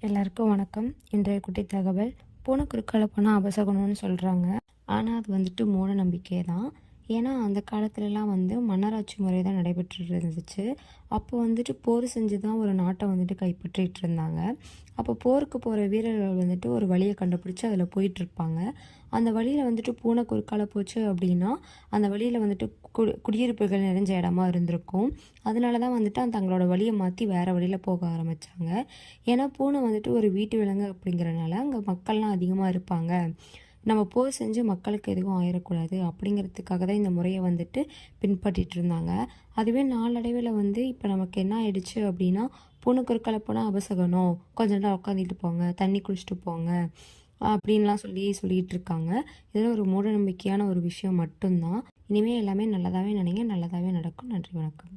எல்லாருக்கும் வணக்கம். இன்றைய குட்டி தகவல். பூனை குறுக்கால போனால் அபசகுணம்னு சொல்கிறாங்க. ஆனால் அது வந்துட்டு மூட நம்பிக்கை தான். ஏன்னா அந்த காலத்துலலாம் மன்னராட்சி முறை தான் நடைபெற்று இருந்துச்சு. அப்போ வந்துட்டு போர் செஞ்சு தான் ஒரு நாட்டை வந்துட்டு கைப்பற்றிட்டு இருந்தாங்க. அப்போ போருக்கு போகிற வீரர்கள் வந்துட்டு ஒரு வழியை கண்டுபிடிச்சி அதில் போயிட்டுருப்பாங்க. அந்த வழியில் வந்துட்டு பூனை குறுக்கால போச்சு அப்படின்னா அந்த வழியில் வந்துட்டு குடியிருப்புகள் நிறைஞ்ச இடமா இருந்திருக்கும். அதனால தான் வந்துட்டு தங்களோட வழியை மாற்றி வேறு வழியில் போக ஆரம்பித்தாங்க. ஏன்னா பூனை வந்துட்டு ஒரு வீட்டு விலங்கு அப்படிங்கிறனால அங்கே மக்கள்லாம் அதிகமாக இருப்பாங்க. நம்ம போர் செஞ்சு மக்களுக்கு எதுவும் ஆயிடக்கூடாது அப்படிங்கிறதுக்காக தான் இந்த முறையை வந்துட்டு பின்பற்றிட்டு இருந்தாங்க. அதுவே நாளடைவில் இப்போ நமக்கு என்ன ஆயிடுச்சு அப்படின்னா, பூனை குறுக்கால போனால் அபசகனம், கொஞ்ச நேரம் உட்காந்துட்டு போங்க, தண்ணி குடிச்சிட்டு போங்க அப்படின்லாம் சொல்லிட்டு இருக்காங்க. இதெல்லாம் ஒரு மூட நம்பிக்கையான ஒரு விஷயம் மட்டும்தான். இனிமேல் எல்லாமே நல்லதாகவே நினைங்க, நல்லதாகவே நடக்கும். நன்றி, வணக்கம்.